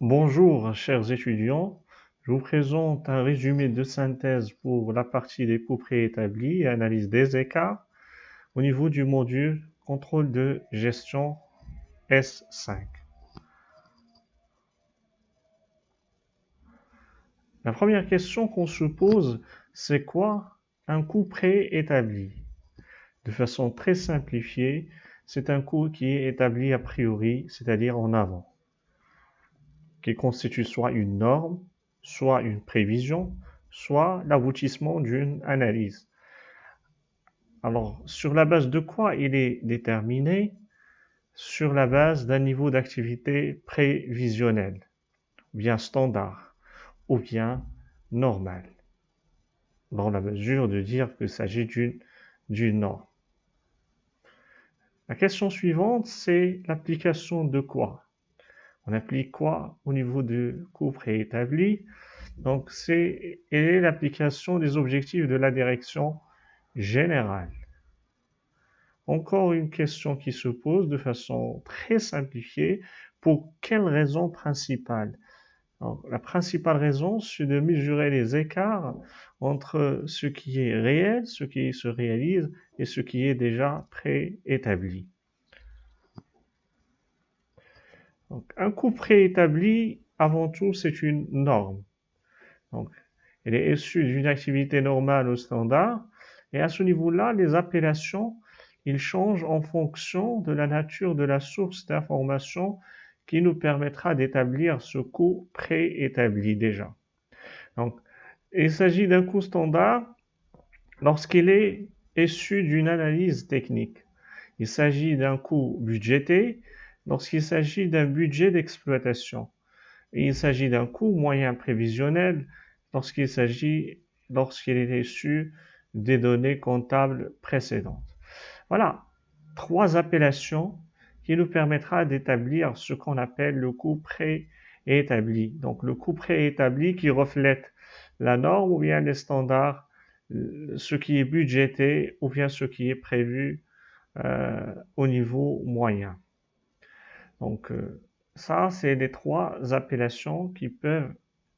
Bonjour, chers étudiants. Je vous présente un résumé de synthèse pour la partie des coûts préétablis et analyse des écarts au niveau du module contrôle de gestion S5. La première question qu'on se pose, c'est quoi un coût préétabli? De façon très simplifiée, c'est un coût qui est établi a priori, c'est-à-dire en avant, qui constitue soit une norme, soit une prévision, soit l'aboutissement d'une analyse. Alors, sur la base de quoi il est déterminé? Sur la base d'un niveau d'activité prévisionnel, ou bien standard, ou bien normal, dans la mesure de dire qu'il s'agit d'une norme. La question suivante, c'est l'application de quoi? On applique quoi au niveau du coût préétabli? Donc, c'est l'application des objectifs de la direction générale. Encore une question qui se pose de façon très simplifiée, pour quelle raison principale? Alors, la principale raison, c'est de mesurer les écarts entre ce qui est réel, ce qui se réalise, et ce qui est déjà préétabli. Donc, un coût préétabli, avant tout, c'est une norme. Donc, elle est issue d'une activité normale au standard, et à ce niveau-là, les appellations, ils changent en fonction de la nature de la source d'information qui nous permettra d'établir ce coût préétabli déjà. Donc, il s'agit d'un coût standard lorsqu'il est issu d'une analyse technique. Il s'agit d'un coût budgété lorsqu'il s'agit d'un budget d'exploitation. Et il s'agit d'un coût moyen prévisionnel lorsqu'il est issu des données comptables précédentes. Voilà, trois appellations qui nous permettra d'établir ce qu'on appelle le coût préétabli. Donc le coût préétabli qui reflète la norme ou bien les standards, ce qui est budgété ou bien ce qui est prévu au niveau moyen. Donc ça, c'est les trois appellations qui peuvent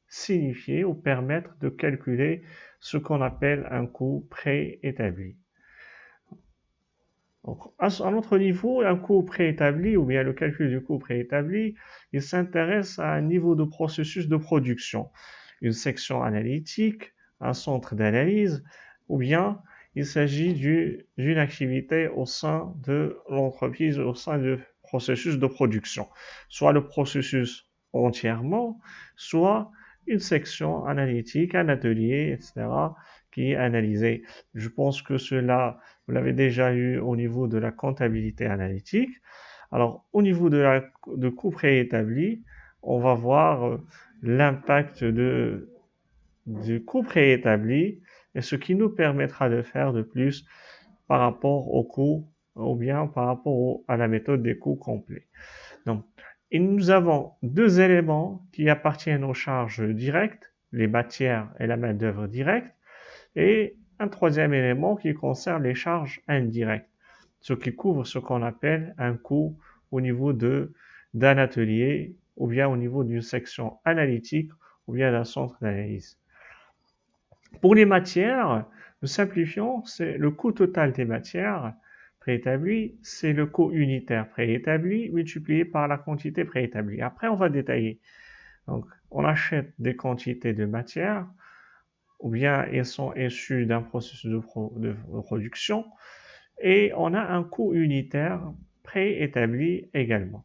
signifier ou permettre de calculer ce qu'on appelle un coût préétabli. Donc, à un autre niveau, un coût préétabli ou bien le calcul du coût préétabli, il s'intéresse à un niveau de processus de production, une section analytique, un centre d'analyse, ou bien il s'agit d'une activité au sein de l'entreprise, au sein du processus de production, soit le processus entièrement, soit une section analytique, un atelier, etc., qui est analysé. Je pense que cela, vous l'avez déjà eu au niveau de la comptabilité analytique. Alors, au niveau de coût préétabli, on va voir l'impact du coût préétabli et ce qui nous permettra de faire de plus par rapport au coût ou bien par rapport à la méthode des coûts complets. Donc, et nous avons deux éléments qui appartiennent aux charges directes, les matières et la main-d'œuvre directe, et un troisième élément qui concerne les charges indirectes, ce qui couvre ce qu'on appelle un coût au niveau d'un atelier ou bien au niveau d'une section analytique ou bien d'un centre d'analyse. Pour les matières, nous simplifions, c'est le coût total des matières préétablies, c'est le coût unitaire préétabli multiplié par la quantité préétablie. Après, on va détailler. Donc, on achète des quantités de matières, ou bien elles sont issues d'un processus de production, et on a un coût unitaire préétabli également.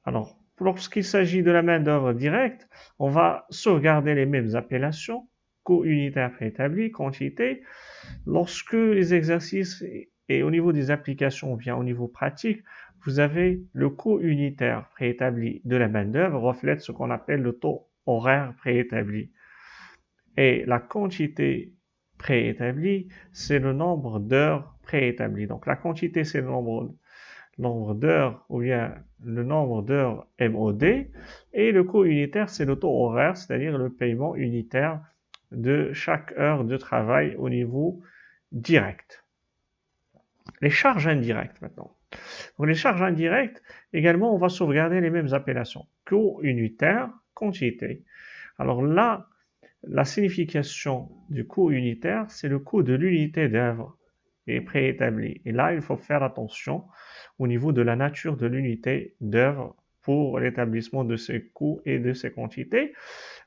Alors, lorsqu'il s'agit de la main-d'œuvre directe, on va sauvegarder les mêmes appellations, coût unitaire préétabli, quantité. Lorsque les exercices et au niveau des applications ou bien au niveau pratique, vous avez le coût unitaire préétabli de la main-d'œuvre reflète ce qu'on appelle le taux horaire préétabli. Et la quantité préétablie, c'est le nombre d'heures préétablies. Donc la quantité, c'est le nombre d'heures ou bien le nombre d'heures MOD. Et le coût unitaire, c'est le taux horaire, c'est-à-dire le paiement unitaire de chaque heure de travail au niveau direct. Les charges indirectes maintenant. Pour les charges indirectes, également, on va sauvegarder les mêmes appellations. Coût unitaire, quantité. Alors là, la signification du coût unitaire, c'est le coût de l'unité d'œuvre est préétabli. Et là, il faut faire attention au niveau de la nature de l'unité d'œuvre pour l'établissement de ces coûts et de ces quantités.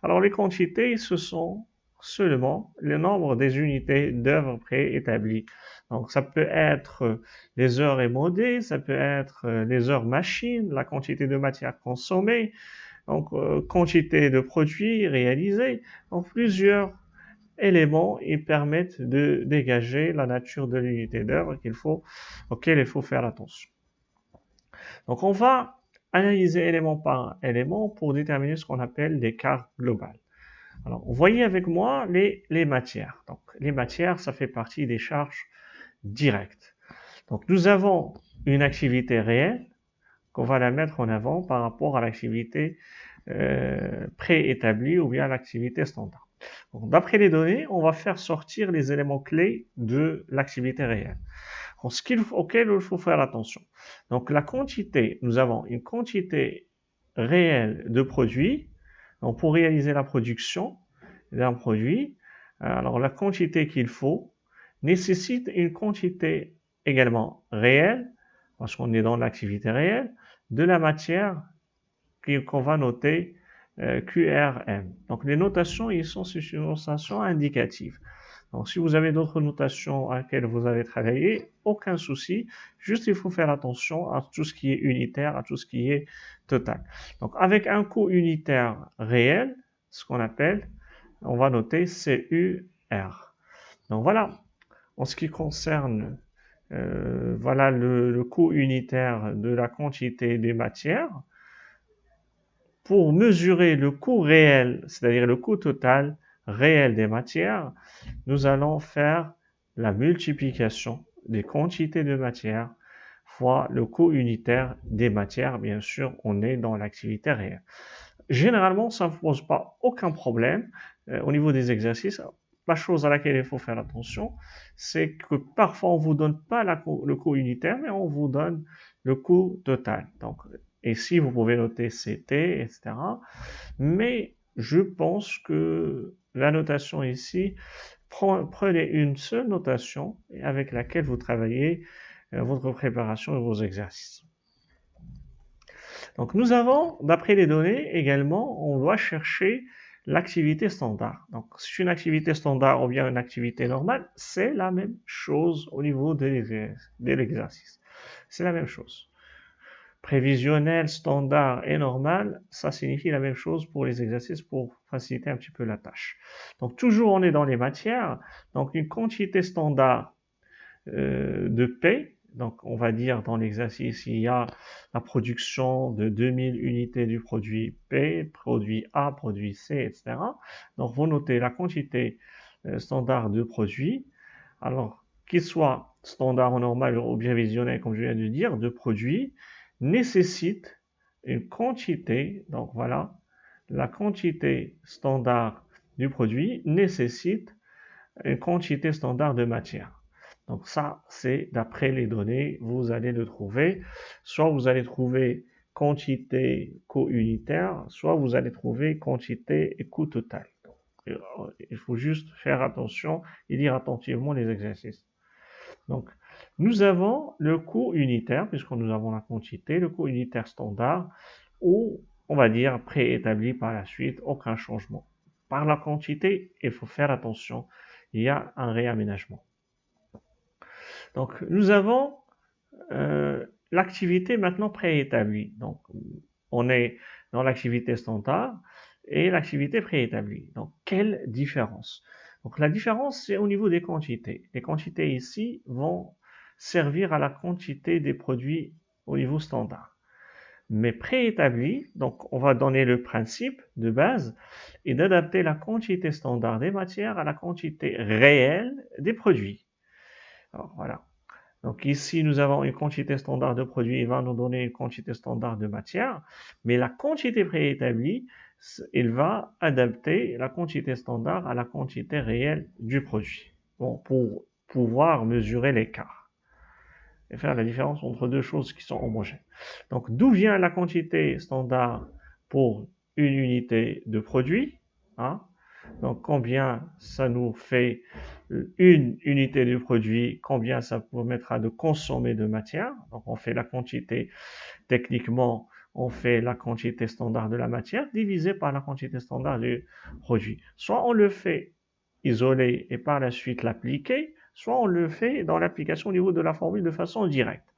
Alors les quantités, ce sont seulement le nombre des unités d'œuvre préétablies. Donc ça peut être les heures émodées, ça peut être les heures machines, la quantité de matière consommée, donc quantité de produits réalisés. Donc plusieurs éléments et permettent de dégager la nature de l'unité d'œuvre auquel il faut faire attention. Donc on va analyser élément par élément pour déterminer ce qu'on appelle l'écart global. Alors, vous voyez avec moi les matières. Donc, les matières, ça fait partie des charges directes. Donc, nous avons une activité réelle qu'on va la mettre en avant par rapport à l'activité préétablie ou bien l'activité standard. D'après les données, on va faire sortir les éléments clés de l'activité réelle. Auquel il faut faire attention. Donc, la quantité, nous avons une quantité réelle de produits. Donc, pour réaliser la production d'un produit, alors la quantité qu'il faut nécessite une quantité également réelle, parce qu'on est dans l'activité réelle, de la matière qu'on va noter QRM. Donc les notations, ils sont sur une notation indicative. Donc si vous avez d'autres notations à laquelle vous avez travaillé, aucun souci, juste il faut faire attention à tout ce qui est unitaire, à tout ce qui est total. Donc avec un coût unitaire réel, ce qu'on appelle, on va noter CUR. Donc voilà, en ce qui concerne voilà le coût unitaire de la quantité des matières. Pour mesurer le coût réel, c'est-à-dire le coût total réel des matières, nous allons faire la multiplication des quantités de matières fois le coût unitaire des matières. Bien sûr, on est dans l'activité réelle. Généralement, ça ne pose pas aucun problème au niveau des exercices. La chose à laquelle il faut faire attention, c'est que parfois on ne vous donne pas le coût unitaire, mais on vous donne le coût total. Donc, ici, vous pouvez noter CT, etc. Mais je pense que la notation ici, prenez une seule notation avec laquelle vous travaillez votre préparation et vos exercices. Donc nous avons, d'après les données également, on doit chercher l'activité standard. Donc si une activité standard ou bien une activité normale, c'est la même chose au niveau de l'exercice. C'est la même chose. Prévisionnel, standard et normal, ça signifie la même chose pour les exercices pour faciliter un petit peu la tâche. Donc toujours on est dans les matières. Donc une quantité standard de P, donc on va dire dans l'exercice il y a la production de 2000 unités du produit P, produit A, produit C, etc. Donc vous notez la quantité standard de produit. Alors qu'il soit standard ou normal ou bien visionnel comme je viens de dire, de produit nécessite une quantité, donc voilà, la quantité standard du produit nécessite une quantité standard de matière. Donc ça, c'est d'après les données, vous allez le trouver. Soit vous allez trouver quantité coût unitaire, soit vous allez trouver quantité et coût total. Il faut juste faire attention et lire attentivement les exercices. Donc, nous avons le coût unitaire, puisque nous avons la quantité, le coût unitaire standard, ou on va dire préétabli par la suite, aucun changement. Par la quantité, il faut faire attention, il y a un réaménagement. Donc, nous avons l'activité maintenant préétablie. Donc, on est dans l'activité standard et l'activité préétablie. Donc, quelle différence? Donc, la différence, c'est au niveau des quantités. Les quantités ici vont servir à la quantité des produits au niveau standard. Mais préétabli, donc on va donner le principe de base et d'adapter la quantité standard des matières à la quantité réelle des produits. Alors, voilà. Donc ici, nous avons une quantité standard de produit, il va nous donner une quantité standard de matière, mais la quantité préétablie, il va adapter la quantité standard à la quantité réelle du produit, bon, pour pouvoir mesurer l'écart. et faire la différence entre deux choses qui sont homogènes. Donc, d'où vient la quantité standard pour une unité de produit, hein? Donc, combien ça nous fait une unité de produit, combien ça permettra de consommer de matière. Donc, on fait la quantité, techniquement, on fait la quantité standard de la matière divisée par la quantité standard du produit. Soit on le fait isolé et par la suite l'appliquer, soit on le fait dans l'application au niveau de la formule de façon directe.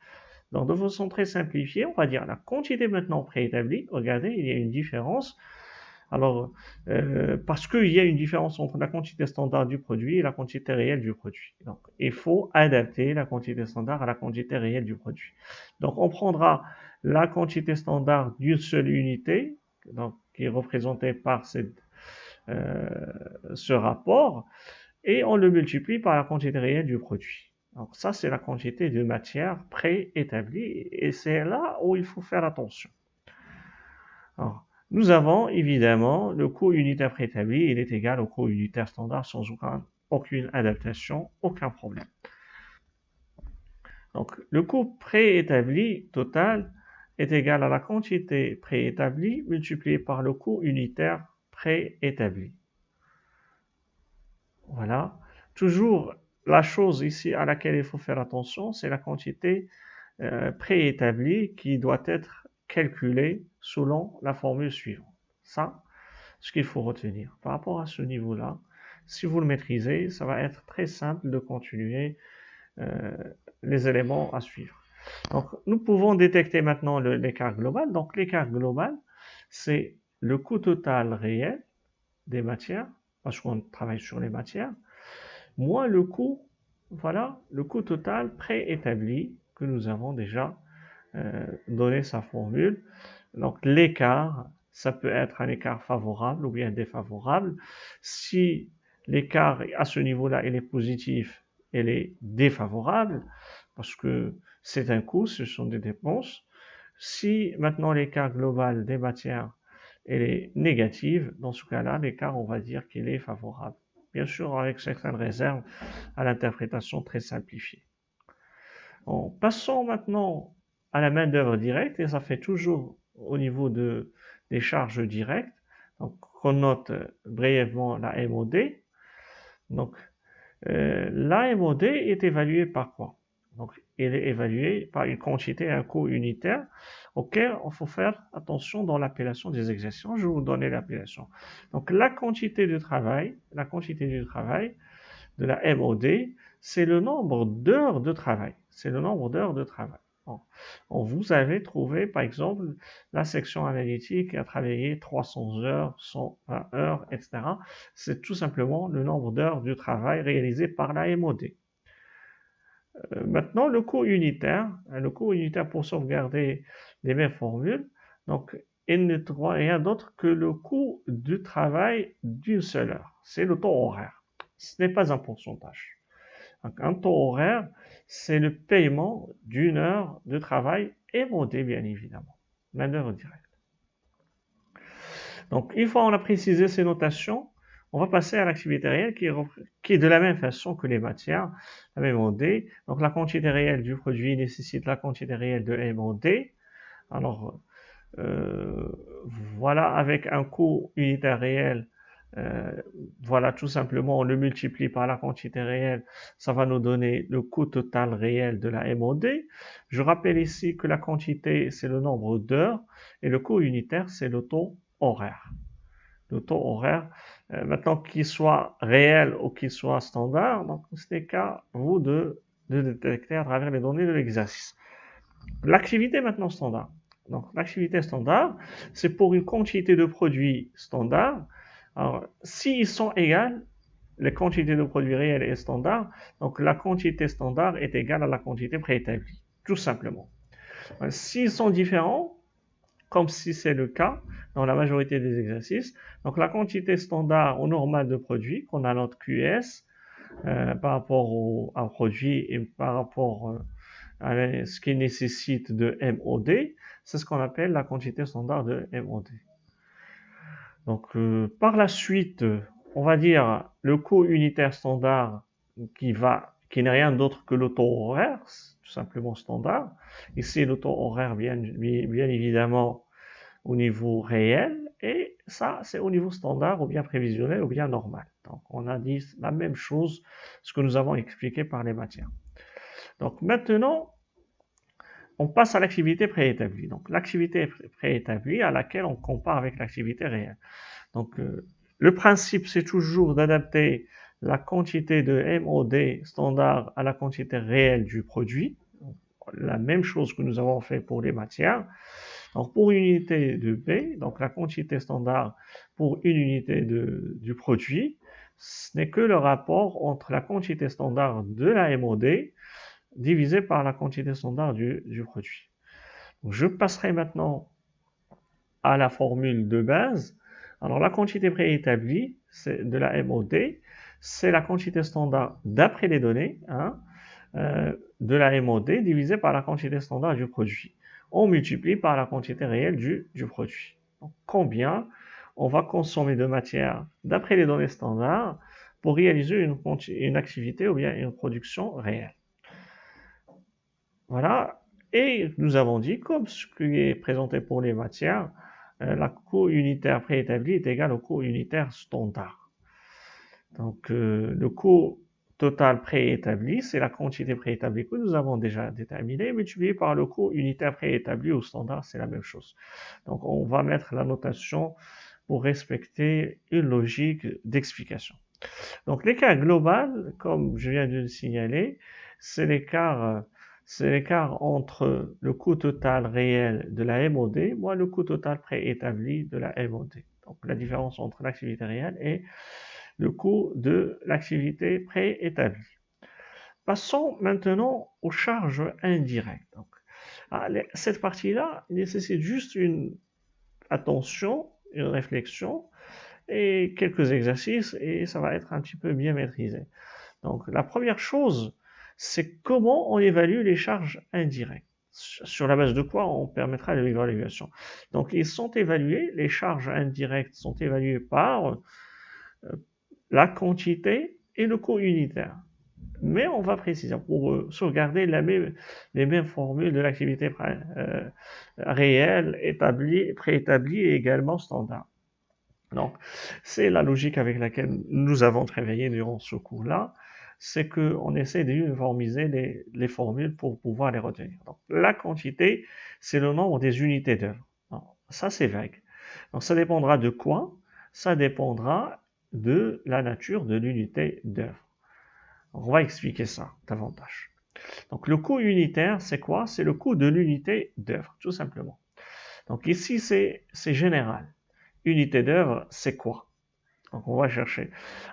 Donc, de façon très simplifiée, on va dire la quantité maintenant préétablie. Regardez, il y a une différence. Alors, parce qu'il y a une différence entre la quantité standard du produit et la quantité réelle du produit. Donc, il faut adapter la quantité standard à la quantité réelle du produit. Donc, on prendra la quantité standard d'une seule unité, donc, qui est représentée par ce rapport, et on le multiplie par la quantité réelle du produit. Donc ça, c'est la quantité de matière préétablie, et c'est là où il faut faire attention. Alors, nous avons évidemment le coût unitaire préétabli, il est égal au coût unitaire standard sans aucune adaptation, aucun problème. Donc, le coût préétabli total est égal à la quantité préétablie multipliée par le coût unitaire préétabli. Voilà. Toujours, la chose ici à laquelle il faut faire attention, c'est la quantité préétablie qui doit être calculée selon la formule suivante. Ça, ce qu'il faut retenir. Par rapport à ce niveau-là, si vous le maîtrisez, ça va être très simple de continuer les éléments à suivre. Donc, nous pouvons détecter maintenant l'écart global. Donc, l'écart global, c'est le coût total réel des matières, parce qu'on travaille sur les matières, moins le coût, voilà, le coût total préétabli que nous avons déjà donné sa formule. Donc l'écart, ça peut être un écart favorable ou bien défavorable. Si l'écart à ce niveau-là, il est positif, il est défavorable, parce que c'est un coût, ce sont des dépenses. Si maintenant l'écart global des matières elle est négative, dans ce cas-là, l'écart, on va dire qu'il est favorable. Bien sûr, avec certaines réserves à l'interprétation très simplifiée. En passant maintenant à la main-d'œuvre directe, et ça fait toujours au niveau des charges directes. Donc, on note brièvement la MOD. Donc, la MOD est évaluée par quoi? Donc, il est évalué par une quantité, un coût unitaire auquel il faut faire attention dans l'appellation des exercices. Je vais vous donner l'appellation. Donc, la quantité du travail de la MOD, c'est le nombre d'heures de travail. C'est le nombre d'heures de travail. Bon. Vous avez trouvé, par exemple, la section analytique qui a travaillé 300 heures, 120 heures, etc. C'est tout simplement le nombre d'heures de travail réalisé par la MOD. Maintenant, le coût unitaire pour sauvegarder les mêmes formules, donc il ne trouve rien d'autre que le coût du travail d'une seule heure. C'est le taux horaire. Ce n'est pas un pourcentage. Donc, un taux horaire, c'est le paiement d'une heure de travail MOD, bien évidemment. Main-d'œuvre directe. Donc, une fois on a précisé ces notations, on va passer à l'activité réelle qui est de la même façon que les matières, la même MOD. Donc, la quantité réelle du produit nécessite la quantité réelle de MOD. Alors, voilà, avec un coût unitaire réel, voilà, tout simplement, on le multiplie par la quantité réelle, ça va nous donner le coût total réel de la MOD. Je rappelle ici que la quantité, c'est le nombre d'heures, et le coût unitaire, c'est le taux horaire. Le taux horaire, maintenant qu'il soit réel ou qu'il soit standard, donc ce n'est qu'à vous de détecter à travers les données de l'exercice. L'activité maintenant standard. Donc l'activité standard, c'est pour une quantité de produits standard. Alors, s'ils sont égales, les quantités de produits réels et standards, donc la quantité standard est égale à la quantité préétablie, tout simplement. S'ils sont différents, comme si c'est le cas dans la majorité des exercices, donc la quantité standard au normal de produit, qu'on a notre QS, par rapport à un produit et par rapport à ce qui nécessite de MOD, c'est ce qu'on appelle la quantité standard de MOD. Donc, par la suite, on va dire le coût unitaire standard qui n'est rien d'autre que le taux horaire. tout simplement standard. Ici, le taux horaire, bien évidemment, au niveau réel, et ça, c'est au niveau standard, ou bien prévisionnel, ou bien normal. Donc, on a dit la même chose, ce que nous avons expliqué par les matières. Donc, maintenant, on passe à l'activité préétablie. Donc, l'activité préétablie à laquelle on compare avec l'activité réelle. Donc, le principe, c'est toujours d'adapter la quantité de MOD standard à la quantité réelle du produit. La même chose que nous avons fait pour les matières. Donc, pour une unité de B, donc la quantité standard pour une unité du produit, ce n'est que le rapport entre la quantité standard de la MOD divisé par la quantité standard du produit. Donc, je passerai maintenant à la formule de base. Alors, la quantité préétablie de la MOD, c'est la quantité standard d'après les données de la MOD divisée par la quantité standard du produit. On multiplie par la quantité réelle du produit. Donc, combien on va consommer de matière d'après les données standards pour réaliser une activité ou bien une production réelle. Voilà. Et nous avons dit, comme ce qui est présenté pour les matières, la coût unitaire préétabli est égal au coût unitaire standard. Donc, le coût total préétabli, c'est la quantité préétablie que nous avons déjà déterminée, multipliée par le coût unitaire préétabli au standard, c'est la même chose. Donc, on va mettre la notation pour respecter une logique d'explication. Donc, l'écart global, comme je viens de le signaler, c'est l'écart entre le coût total réel de la MOD moins le coût total préétabli de la MOD. Donc, la différence entre l'activité réelle et le coût de l'activité préétablie. Passons maintenant aux charges indirectes. Donc, cette partie-là nécessite juste une attention, une réflexion et quelques exercices et ça va être un petit peu bien maîtrisé. Donc, la première chose, c'est comment on évalue les charges indirectes. Sur la base de quoi on permettra l'évaluation. Donc, ils sont évalués, les charges indirectes sont évaluées par la quantité et le coût unitaire. Mais on va préciser, pour sauvegarder les mêmes formules de l'activité réelle, préétablie et également standard. Donc, c'est la logique avec laquelle nous avons travaillé durant ce cours-là, c'est qu'on essaie d'uniformiser les formules pour pouvoir les retenir. Donc, la quantité, c'est le nombre des unités d'œuvre. Ça, c'est vague. Donc, ça dépendra de quoi? Ça dépendra de la nature de l'unité d'œuvre. On va expliquer ça davantage. Donc, le coût unitaire, c'est quoi? C'est le coût de l'unité d'œuvre, tout simplement. Donc, ici, c'est général. Unité d'œuvre, c'est quoi? Donc, on va chercher.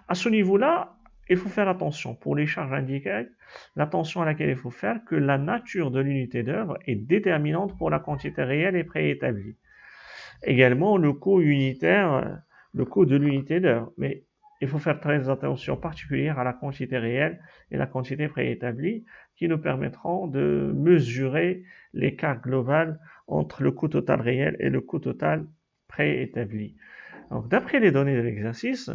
À ce niveau-là, il faut faire attention. Pour les charges indirectes, l'attention à laquelle il faut faire que la nature de l'unité d'œuvre est déterminante pour la quantité réelle et préétablie. Également, le coût unitaire, le coût de l'unité d'œuvre. Mais il faut faire très attention particulière à la quantité réelle et la quantité préétablie qui nous permettront de mesurer l'écart global entre le coût total réel et le coût total préétabli. Donc, d'après les données de l'exercice,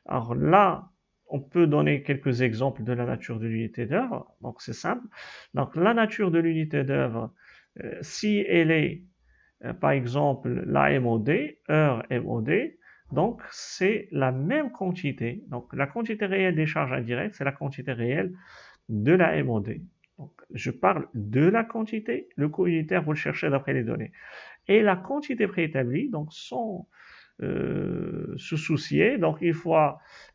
alors là, on peut donner quelques exemples de la nature de l'unité d'œuvre. Donc, c'est simple. Donc, la nature de l'unité d'œuvre, si elle est, par exemple, la MOD, heure MOD, donc c'est la même quantité. Donc, la quantité réelle des charges indirectes, c'est la quantité réelle de la MOD. Donc, je parle de la quantité. Le coût unitaire, vous le cherchez d'après les données. Et la quantité préétablie, donc sans se soucier. Donc,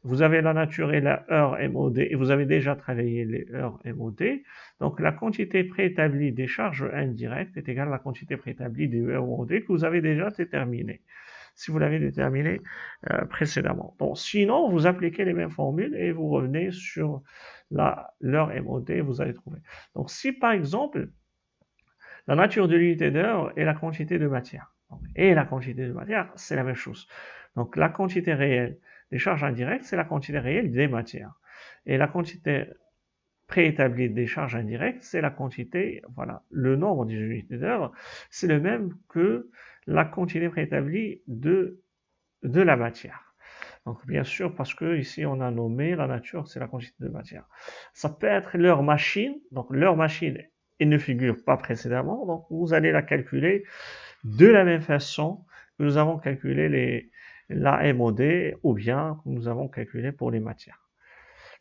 vous avez la nature et la heure MOD, et vous avez déjà travaillé les heures MOD. Donc, la quantité préétablie des charges indirectes est égale à la quantité préétablie des heures MOD que vous avez déjà déterminée, si vous l'avez déterminé précédemment. Donc, sinon, vous appliquez les mêmes formules et vous revenez sur l'heure MOD, vous allez trouver. Donc, si par exemple, la nature de l'unité d'heure est la quantité de matière, et la quantité de matière, c'est la même chose. Donc, la quantité réelle des charges indirectes, c'est la quantité réelle des matières. Et la quantité préétablie des charges indirectes, c'est la quantité, voilà, le nombre des unités d'heure, c'est le même que la quantité préétablie de la matière. Donc, bien sûr, parce que ici, on a nommé la nature, c'est la quantité de matière. Ça peut être l'heure machine. Donc, l'heure machine et ne figure pas précédemment, donc vous allez la calculer de la même façon que nous avons calculé la MOD ou bien que nous avons calculé pour les matières.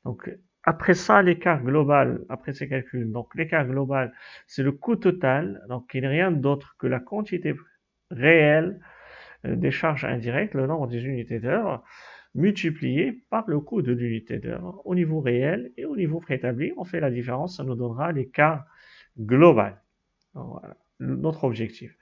Donc, après ça, l'écart global, après ces calculs, donc l'écart global, c'est le coût total, donc il n'est rien d'autre que la quantité réelle des charges indirectes, le nombre des unités d'heure, multiplié par le coût de l'unité d'heure au niveau réel et au niveau préétabli. On fait la différence, ça nous donnera l'écart global. Voilà, notre objectif.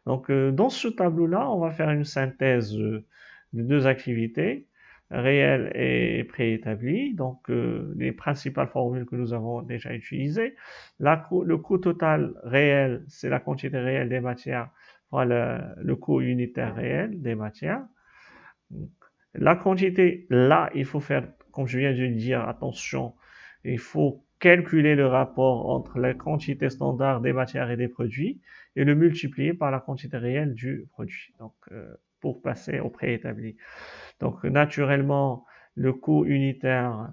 Donc, dans ce tableau-là, on va faire une synthèse de deux activités, réelles et préétablies. Donc, les principales formules que nous avons déjà utilisées. Le coût total réel, c'est la quantité réelle des matières fois le coût unitaire réel des matières. La quantité, là, il faut faire, comme je viens de le dire, attention, il faut calculer le rapport entre la quantité standard des matières et des produits et le multiplier par la quantité réelle du produit. Donc, pour passer au préétabli. Donc, naturellement, le coût unitaire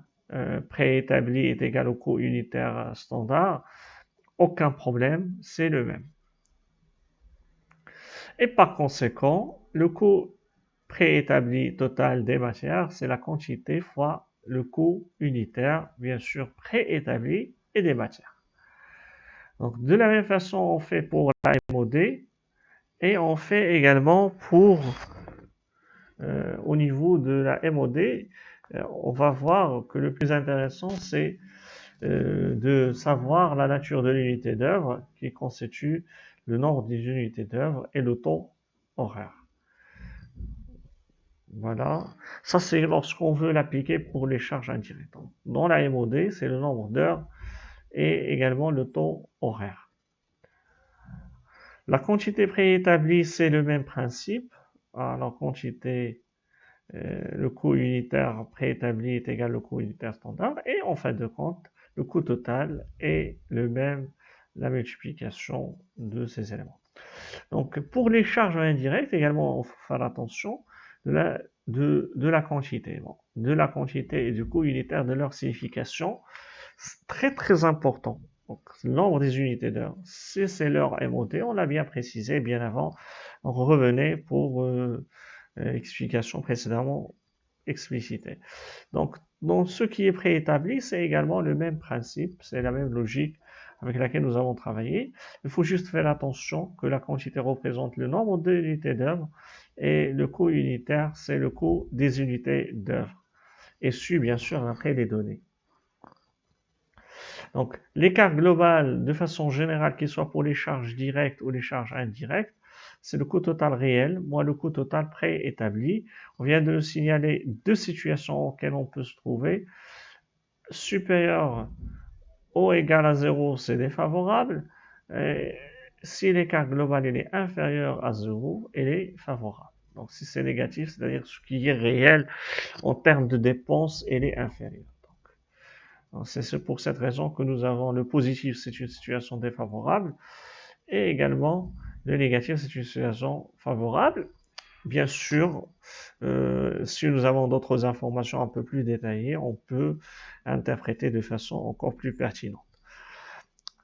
préétabli est égal au coût unitaire standard. Aucun problème, c'est le même. Et par conséquent, le coût préétabli total des matières, c'est la quantité fois le coût unitaire, bien sûr, préétabli et des matières. Donc, de la même façon, on fait pour la MOD et on fait également pour, au niveau de la MOD, on va voir que le plus intéressant, c'est de savoir la nature de l'unité d'œuvre qui constitue le nombre des unités d'œuvre et le taux horaire. Voilà. Ça, c'est lorsqu'on veut l'appliquer pour les charges indirectes. Dans la MOD, c'est le nombre d'heures et également le taux horaire. La quantité préétablie, c'est le même principe. Alors, quantité, le coût unitaire préétabli est égal au coût unitaire standard. Et en fin de compte, le coût total est le même, la multiplication de ces éléments. Donc, pour les charges indirectes, également, il faut faire attention de la quantité. Bon, de la quantité et du coût unitaire de leur signification. C'est très, très important. Donc, le nombre des unités d'heure, c'est leur MOD. On l'a bien précisé bien avant. On revenait pour explication précédemment explicitée. Donc, dans ce qui est préétabli, c'est également le même principe, c'est la même logique avec laquelle nous avons travaillé. Il faut juste faire attention que la quantité représente le nombre d'unités d'œuvre et le coût unitaire, c'est le coût des unités d'œuvre. Et su, bien sûr, après les données. Donc, l'écart global, de façon générale, qu'il soit pour les charges directes ou les charges indirectes, c'est le coût total réel, moins le coût total préétabli. On vient de signaler deux situations auxquelles on peut se trouver. Supérieur ou égal à 0, c'est défavorable. Et si l'écart global il est inférieur à 0, il est favorable. Donc si c'est négatif, c'est-à-dire ce qui est réel en termes de dépenses, il est inférieur. Donc c'est pour cette raison que nous avons le positif, c'est une situation défavorable, et également le négatif, c'est une situation favorable. Bien sûr, si nous avons d'autres informations un peu plus détaillées, on peut interpréter de façon encore plus pertinente.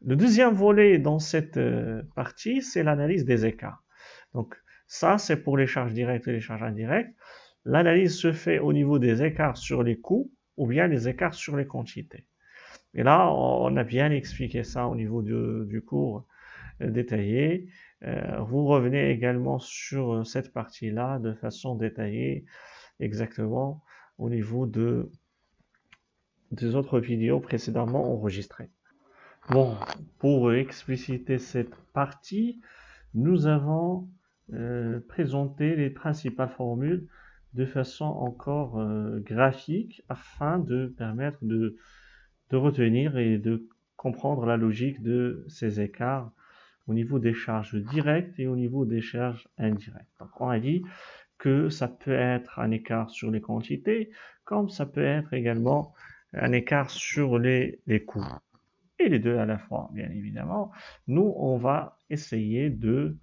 Le deuxième volet dans cette partie, c'est l'analyse des écarts. Donc ça, c'est pour les charges directes et les charges indirectes. L'analyse se fait au niveau des écarts sur les coûts ou bien les écarts sur les quantités. Et là, on a bien expliqué ça au niveau du cours détaillé. Vous revenez également sur cette partie-là de façon détaillée, exactement au niveau des autres vidéos précédemment enregistrées. Bon, pour expliciter cette partie, nous avons présenté les principales formules de façon encore graphique afin de permettre de retenir et de comprendre la logique de ces écarts au niveau des charges directes et au niveau des charges indirectes. Donc, on a dit que ça peut être un écart sur les quantités, comme ça peut être également un écart sur les coûts. Et les deux à la fois, bien évidemment. Nous, on va essayer de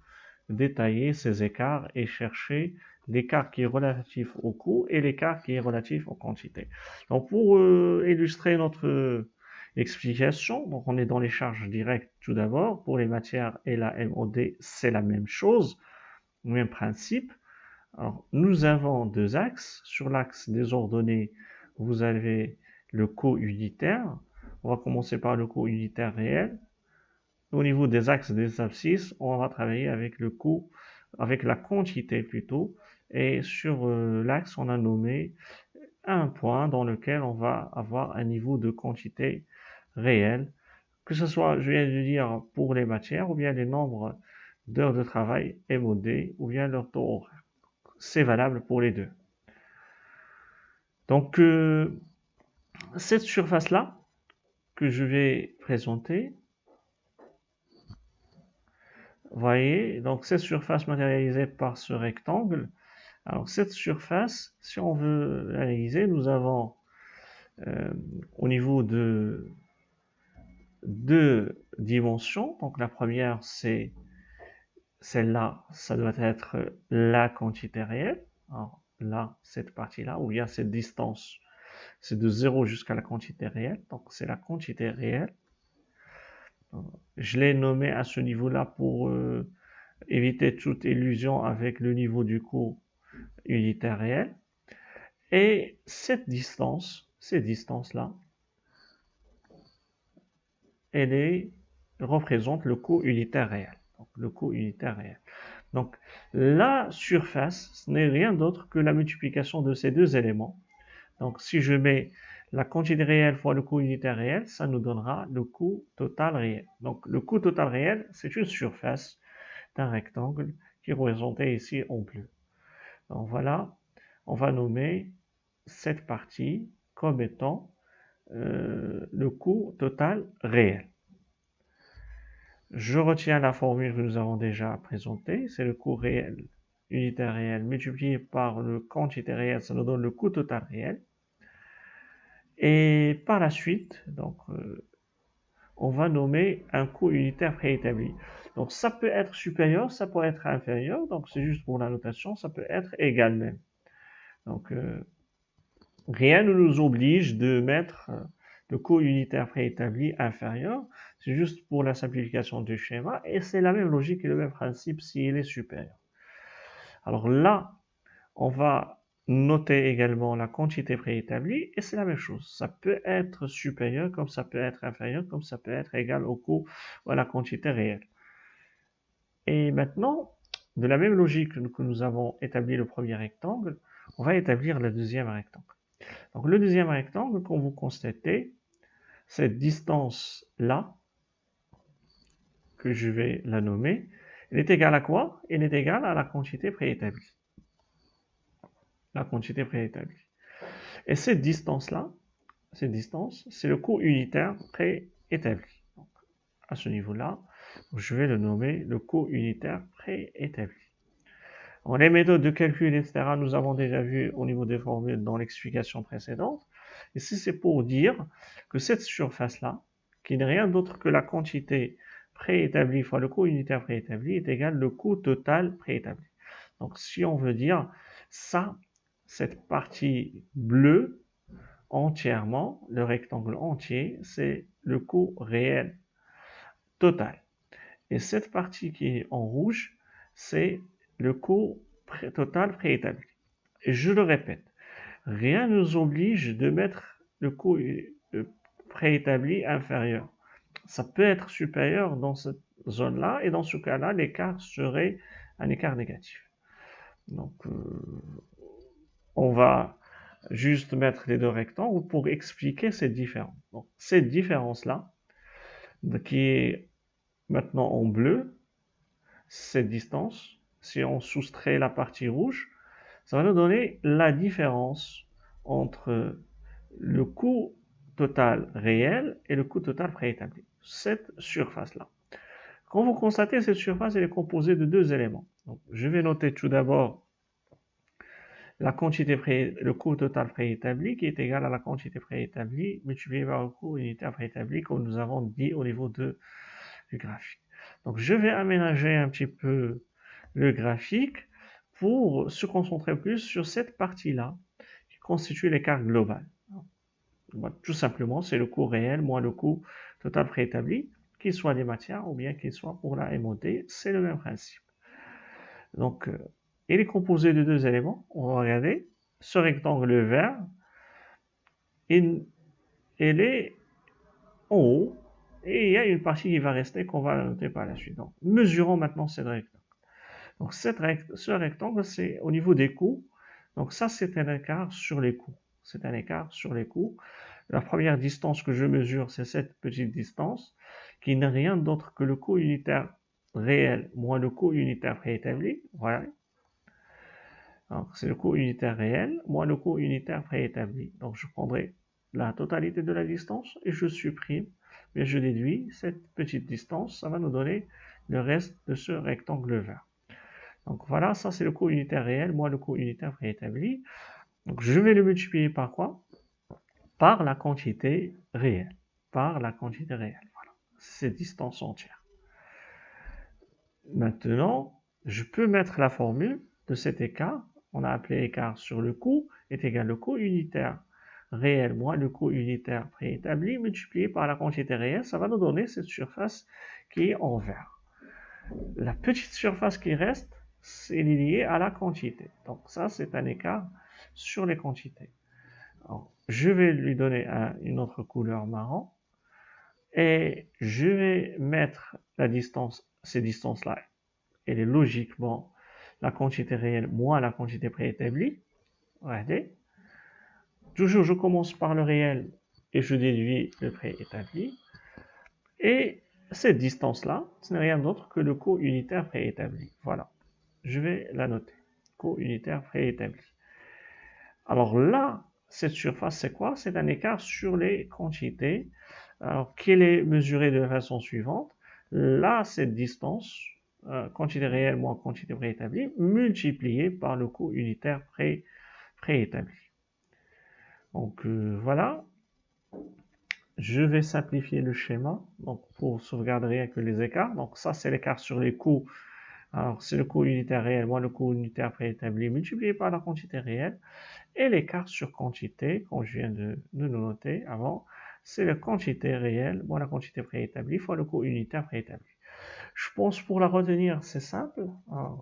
détailler ces écarts et chercher l'écart qui est relatif au coût et l'écart qui est relatif aux quantités. Donc, pour illustrer notre Explication, donc on est dans les charges directes tout d'abord. Pour les matières et la MOD, c'est la même chose, même principe. Alors, nous avons deux axes. Sur l'axe des ordonnées, vous avez le coût unitaire. On va commencer par le coût unitaire réel. Au niveau des axes des abscisses, on va travailler avec le coût, avec la quantité plutôt. Et sur l'axe, on a nommé un point dans lequel on va avoir un niveau de quantité réelle, que ce soit, je viens de dire, pour les matières, ou bien les nombres d'heures de travail MOD, ou bien leur taux horaire. C'est valable pour les deux. Donc, cette surface-là que je vais présenter, voyez, donc cette surface matérialisée par ce rectangle. Alors, cette surface, si on veut l'analyser, nous avons au niveau de deux dimensions. Donc, la première, c'est celle-là, ça doit être la quantité réelle. Alors, là, cette partie-là, ou bien cette distance, c'est de 0 jusqu'à la quantité réelle. Donc, c'est la quantité réelle. Je l'ai nommé à ce niveau-là pour éviter toute illusion avec le niveau du coût unitaire réel. Et cette distance, ces distances-là, elle représente le coût unitaire réel. Donc, le coût unitaire réel. Donc, la surface, ce n'est rien d'autre que la multiplication de ces deux éléments. Donc, si je mets la quantité réelle fois le coût unitaire réel, ça nous donnera le coût total réel. Donc, le coût total réel, c'est une surface d'un rectangle qui est représenté ici en bleu. Donc, voilà, on va nommer cette partie comme étant le coût total réel. Je retiens la formule que nous avons déjà présentée, c'est le coût réel, unitaire réel, multiplié par le quantité réelle, ça nous donne le coût total réel. Et par la suite, donc, on va nommer un coût unitaire préétabli. Donc ça peut être supérieur, ça peut être inférieur, donc c'est juste pour la notation, ça peut être égal même. Donc rien ne nous oblige de mettre le coût unitaire préétabli inférieur, c'est juste pour la simplification du schéma, et c'est la même logique et le même principe s'il est supérieur. Alors là, on va noter également la quantité préétablie, et c'est la même chose. Ça peut être supérieur, comme ça peut être inférieur, comme ça peut être égal au coût ou à la quantité réelle. Et maintenant, de la même logique que nous avons établi le premier rectangle, on va établir le deuxième rectangle. Donc le deuxième rectangle, comme vous constatez, cette distance-là, que je vais la nommer, elle est égale à quoi? Elle est égale à la quantité préétablie. La quantité préétablie. Et cette distance-là, cette distance, c'est le coût unitaire préétabli. Donc, à ce niveau-là, je vais le nommer le coût unitaire préétabli. En les méthodes de calcul, etc., nous avons déjà vu au niveau des formules dans l'explication précédente. Ici, c'est pour dire que cette surface-là, qui n'est rien d'autre que la quantité préétablie fois le coût unitaire préétabli, est égal au coût total préétabli. Donc, si on veut dire ça, cette partie bleue, entièrement, le rectangle entier, c'est le coût réel total. Et cette partie qui est en rouge, c'est le coût total préétabli. Et je le répète, rien ne nous oblige de mettre le coût préétabli inférieur. Ça peut être supérieur dans cette zone-là, et dans ce cas-là, l'écart serait un écart négatif. Donc, on va juste mettre les deux rectangles pour expliquer cette différence. Donc, cette différence-là, qui est maintenant en bleu, cette distance, si on soustrait la partie rouge, ça va nous donner la différence entre le coût total réel et le coût total préétabli. Cette surface-là. Quand vous constatez, cette surface, elle est composée de deux éléments. Donc, je vais noter tout d'abord la quantité le coût total préétabli qui est égal à la quantité préétablie multipliée par le coût unitaire préétabli comme nous avons dit au niveau du graphique. Donc je vais aménager un petit peu le graphique pour se concentrer plus sur cette partie-là qui constitue l'écart global. Tout simplement, c'est le coût réel moins le coût total préétabli, qu'il soit des matières ou bien qu'il soit pour la MOD, c'est le même principe. Donc, il est composé de deux éléments. On va regarder. Ce rectangle vert, il est en haut et il y a une partie qui va rester qu'on va noter par la suite. Donc, mesurons maintenant ce rectangle. Donc, ce rectangle, c'est au niveau des coûts. Donc, ça, c'est un écart sur les coûts. C'est un écart sur les coûts. La première distance que je mesure, c'est cette petite distance, qui n'est rien d'autre que le coût unitaire réel moins le coût unitaire préétabli. Voilà. C'est le coût unitaire réel moins le coût unitaire préétabli. Donc, je prendrai la totalité de la distance et je supprime, mais je déduis cette petite distance. Ça va nous donner le reste de ce rectangle vert. Donc voilà, ça c'est le coût unitaire réel moins le coût unitaire préétabli. Donc je vais le multiplier par quoi? Par la quantité réelle. Par la quantité réelle. Voilà, cette distance entière. Maintenant, je peux mettre la formule de cet écart. On a appelé écart sur le coût est égal au coût unitaire réel moins le coût unitaire préétabli multiplié par la quantité réelle. Ça va nous donner cette surface qui est en vert. La petite surface qui reste, c'est lié à la quantité. Donc ça, c'est un écart sur les quantités. Alors, je vais lui donner une autre couleur marron et je vais mettre la distance, ces distances-là, elle est logiquement la quantité réelle moins la quantité préétablie. Regardez. Toujours, je commence par le réel et je déduis le préétabli. Et cette distance-là, ce n'est rien d'autre que le coût unitaire préétabli. Voilà. Je vais la noter. Coût unitaire préétabli. Alors là, cette surface, c'est quoi? C'est un écart sur les quantités. Alors, qu'elle est mesurée de la façon suivante. Là, cette distance, quantité réelle moins quantité préétablie, multipliée par le coût unitaire préétabli. Donc, voilà. Je vais simplifier le schéma donc pour sauvegarder rien que les écarts. Donc, ça, c'est l'écart sur les coûts. Alors, c'est le coût unitaire réel moins le coût unitaire préétabli multiplié par la quantité réelle. Et l'écart sur quantité, comme je viens de le noter avant, c'est la quantité réelle moins la quantité préétablie fois le coût unitaire préétabli. Je pense pour la retenir, c'est simple à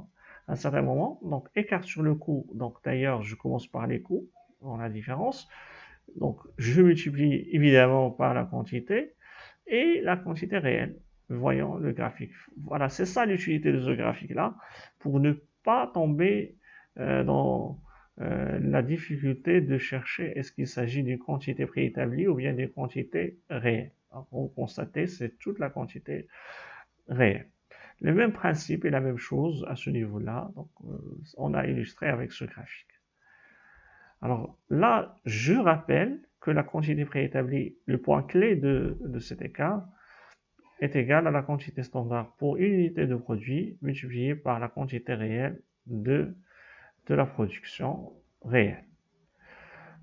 un certain moment. Donc, écart sur le coût. Donc, d'ailleurs, je commence par les coûts, dans la différence. Donc, je multiplie évidemment par la quantité et la quantité réelle. Voyons le graphique. Voilà, c'est ça l'utilité de ce graphique-là, pour ne pas tomber dans la difficulté de chercher est-ce qu'il s'agit d'une quantité préétablie ou bien d'une quantité réelle. Alors, vous constatez, c'est toute la quantité réelle. Le même principe et la même chose à ce niveau-là, donc on a illustré avec ce graphique. Alors là, je rappelle que la quantité préétablie, le point clé de cet écart, est égal à la quantité standard pour une unité de produit multipliée par la quantité réelle de la production réelle.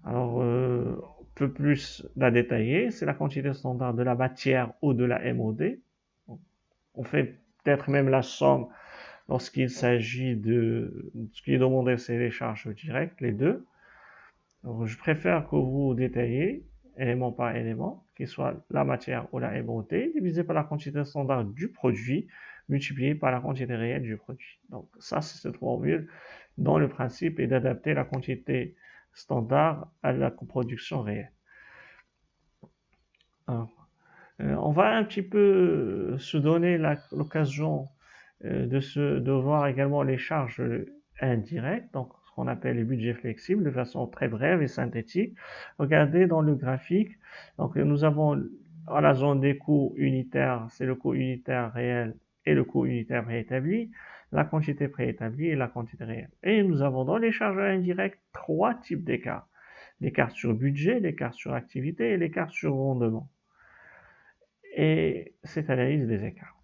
Alors, un peu plus la détailler, c'est la quantité standard de la matière ou de la MOD. On fait peut-être même la somme lorsqu'il s'agit de ce qui est demandé, c'est les charges directes, les deux. Donc, je préfère que vous détaillez élément par élément, qu'il soit la matière ou la MOT, divisé par la quantité standard du produit, multiplié par la quantité réelle du produit. Donc ça, c'est cette formule dont le principe est d'adapter la quantité standard à la production réelle. Alors, on va un petit peu se donner l'occasion de voir également les charges indirectes, donc ce qu'on appelle les budgets flexibles, de façon très brève et synthétique. Regardez dans le graphique, donc nous avons à la zone des coûts unitaires, c'est le coût unitaire réel et le coût unitaire préétabli, la quantité préétablie et la quantité réelle. Et nous avons dans les charges indirectes trois types d'écarts. L'écart sur budget, l'écart sur activité et l'écart sur rendement. Et cette analyse des écarts.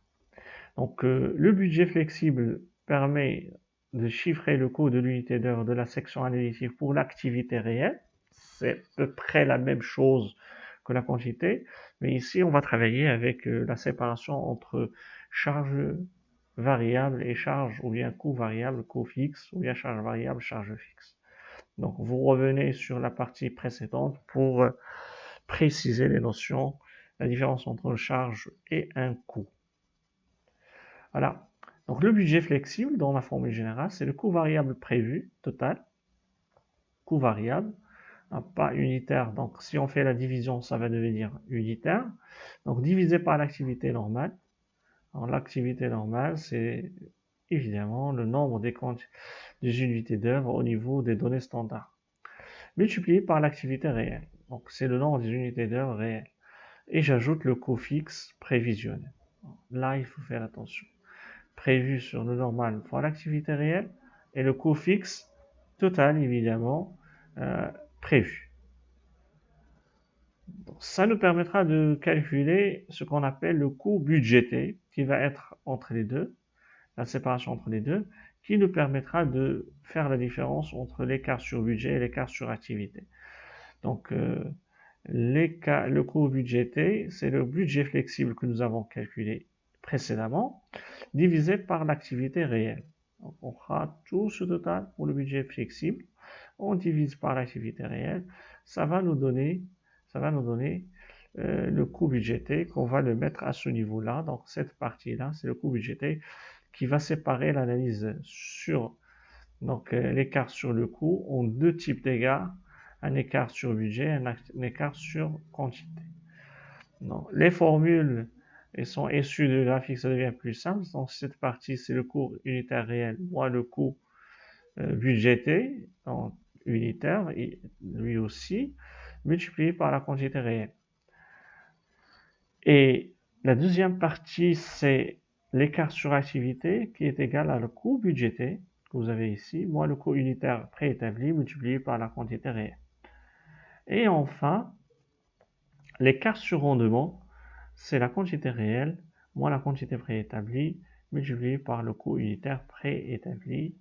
Donc, le budget flexible permet de chiffrer le coût de l'unité d'heure de la section analytique pour l'activité réelle. C'est à peu près la même chose que la quantité, mais ici, on va travailler avec la séparation entre charge variable et charge, ou bien coût variable, coût fixe, ou bien charge variable, charge fixe. Donc, vous revenez sur la partie précédente pour préciser les notions, la différence entre une charge et un coût. Voilà. Donc le budget flexible, dans la formule générale, c'est le coût variable prévu, total, coût variable, pas unitaire. Donc si on fait la division, ça va devenir unitaire. Donc divisé par l'activité normale. Alors l'activité normale, c'est évidemment le nombre des unités d'œuvre au niveau des données standards, multiplié par l'activité réelle. Donc c'est le nombre des unités d'œuvre réelles. Et j'ajoute le coût fixe prévisionnel. Là, il faut faire attention. Prévu sur le normal fois l'activité réelle et le coût fixe total, évidemment, prévu. Donc, ça nous permettra de calculer ce qu'on appelle le coût budgété, qui va être entre les deux, la séparation entre les deux, qui nous permettra de faire la différence entre l'écart sur budget et l'écart sur activité. Donc, le coût budgété, c'est le budget flexible que nous avons calculé précédemment, divisé par l'activité réelle. Donc, on fera tout ce total pour le budget flexible, on divise par l'activité réelle, ça va nous donner le coût budgété qu'on va le mettre à ce niveau-là. Donc cette partie-là, c'est le coût budgété qui va séparer l'analyse sur l'écart sur le coût en deux types d'écarts, un écart sur budget, un écart sur quantité. Donc, les formules sont issues de graphique, ça devient plus simple. Donc cette partie, c'est le coût unitaire réel moins le coût budgété, donc unitaire, lui aussi, multiplié par la quantité réelle. Et la deuxième partie, c'est l'écart sur activité qui est égal à le coût budgété que vous avez ici, moins le coût unitaire préétabli multiplié par la quantité réelle. Et enfin, l'écart sur rendement, c'est la quantité réelle moins la quantité préétablie multiplié par le coût unitaire préétabli